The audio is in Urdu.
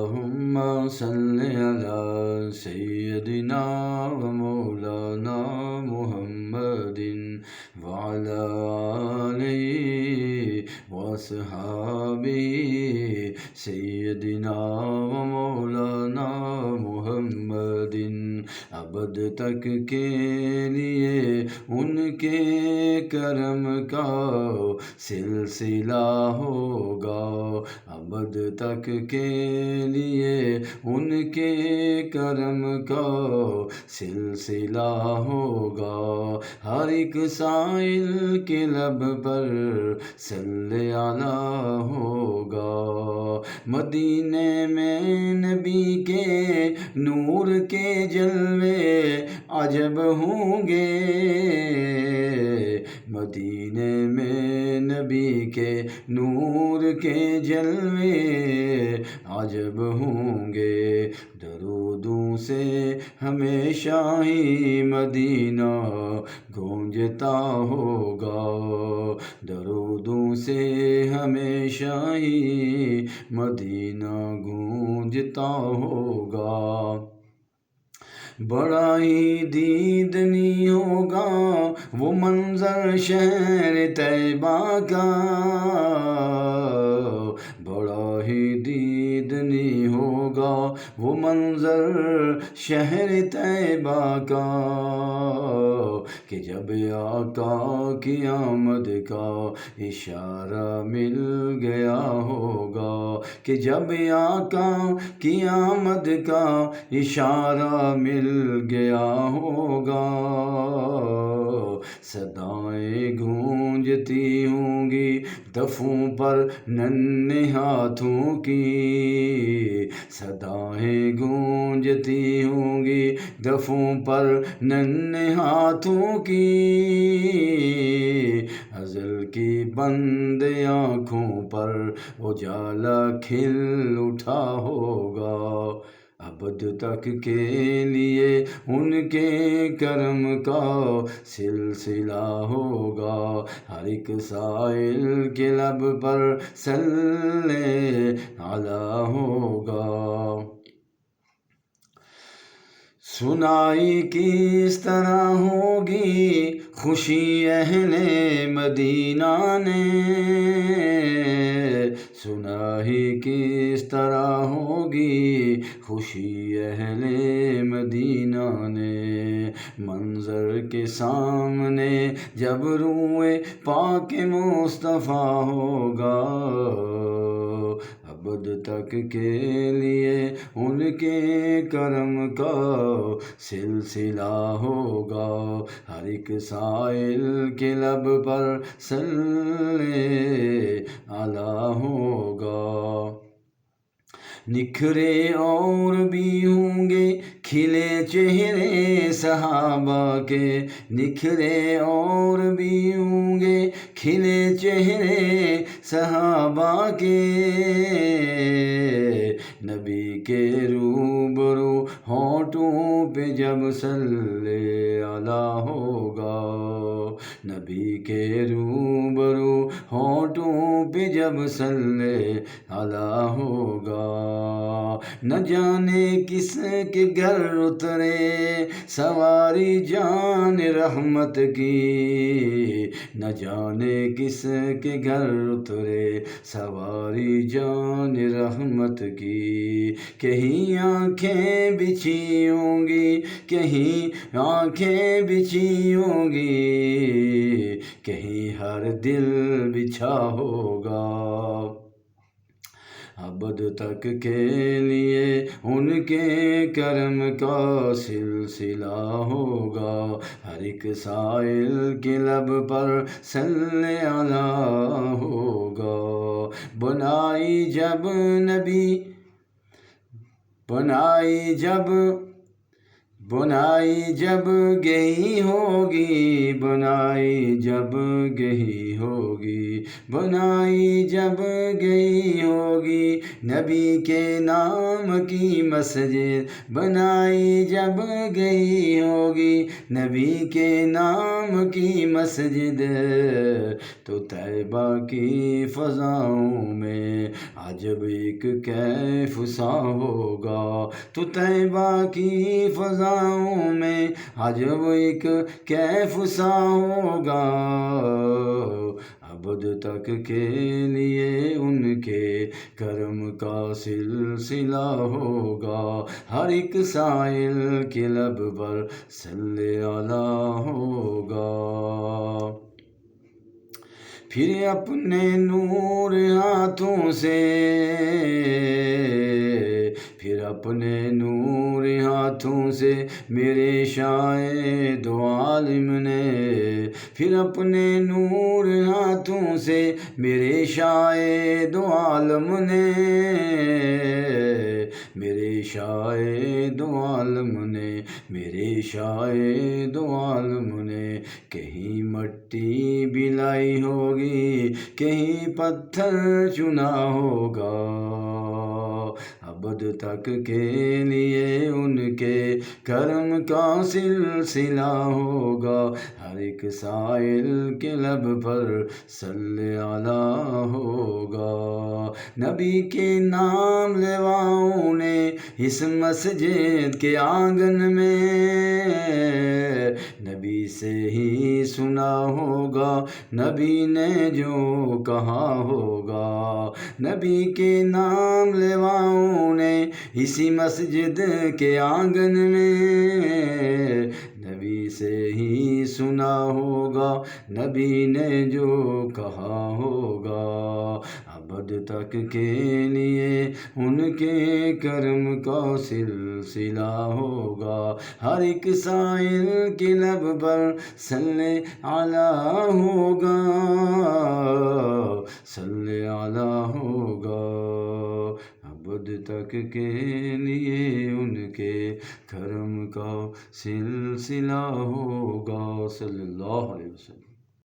اللهم صل على سيدنا ومولانا محمد وعلى آله وصحابه سیدنا و مولانا محمد ابد تک کے لیے ان کے کرم کا سلسلہ ہوگا، ابد تک کے لیے ان کے کرم کا سلسلہ ہوگا، ہر ایک سائل کے لب پر صلی علی ہوگا، مدینے میں نبی کے نور کے جلوے عجب ہوں گے، مدینے میں نبی کے نور کے جلوے عجب ہوں گے، درودوں سے ہمیشہ ہی مدینہ گونجتا ہوگا، درودوں سے ہمیشہ ہی مدینہ گونجتا ہوگا، بڑا ہی دیدنی ہوگا وہ منظر شہر طیبہ کا، بڑا ہی دیدنی ہوگا وہ منظر شہر طیبہ کا، کہ جب آقا کی آمد کا اشارہ مل گیا ہوگا، کہ جب آقا کی آمد کا اشارہ مل گیا ہوگا، صدائیں گونجتی ہوں گی دفوں پر ننھے ہاتھوں کی، صدائیں گونجتی ہوں گی دفوں پر ننھے ہاتھوں کی، ازل کی بند آنکھوں پر اجالا کھل اٹھا ہوگا، ابد تک کے لیے ان کے کرم کا سلسلہ ہوگا، ہر ایک سائل کے لب پر صلی علی ہوگا، سنائی کس طرح ہوگی خوشی اہل مدینہ نے، سنائی کس طرح ہوگی خوشی اہل مدینہ نے، منظر کے سامنے جب روئے پاک مصطفیٰ ہوگا، ابد تک کے لیے ان کے کرم کا سلسلہ ہوگا، ہر ایک سائل کے لب پر صلی علی ہوگا، نکھرے اور بھی ہوں گے کھلے چہرے صحابہ کے، نکھرے اور بھی ہوں گے کھلے چہرے صحابہ کے، نبی کے روبرو ہونٹوں پہ جب صلی علی ہوگا، نبی کے روبرو ہونٹوں پہ جب صلی علی ہوگا، نہ جانے کس کے گھر اترے سواری جان رحمت کی، نہ جانے کس کے گھر اترے سواری جان رحمت کی، کہیں آنکھیں بچھی ہوں گی کہیں آنکھیں بچھی ہوں گی، کہیں ہر دل بچھا ہوگا، ابد تک کے لیے ان کے کرم کا سلسلہ ہوگا، ہر ایک سائل کے لب پر صلی علی ہوگا، بنائی بنائی جب گئی ہوگی، بنائی جب گئی ہوگی، بنائی جب گئی ہوگی، نبی کے نام کی مسجد بنائی جب گئی ہوگی، نبی کے نام کی مسجد، تو طیبہ کی فضاؤں میں عجب ایک کیف سا ہوگا، تو طیبہ کی فضاؤں میں عجب ایک کیف سا ہوگا، ابد تک کے لیے ان کے کرم کا سلسلہ ہوگا، ہر ایک سائل کے لب پر صلی اللہ ہوگا، پھر اپنے نور ہاتھوں سے، پھر اپنے نور ہاتھوں سے میرے شاہ دو عالم نے، پھر اپنے نور ہاتھوں سے میرے شاہ دو عالم نے، میرے شاہ دو عالم نے، میرے شاہ دو عالم نے، کہیں مٹی بلائی ہوگی، کہیں پتھر چنا ہوگا، ابد تک کے لیے ان کے کرم کا سلسلہ ہوگا، ہر ایک سائل کے لب پر صلی اللہ ہوگا، نبی کے نام لیواؤں نے اس مسجد کے آنگن میں نبی سے ہی سنا ہوگا، نبی نے جو کہا ہوگا، نبی کے نام لیواؤں نے اسی مسجد کے آنگن میں نبی سے ہی سنا ہوگا، نبی نے جو کہا ہوگا، ابد تک کے لیے ان کے کرم کا سلسلہ ہوگا، ہر ایک سائل کے لب پر صلی اللہ ہوگا، صلی اللہ ہوگا، ابد تک کے لیے ان کے کرم کا سلسلہ ہوگا، صلی اللہ علیہ وسلم۔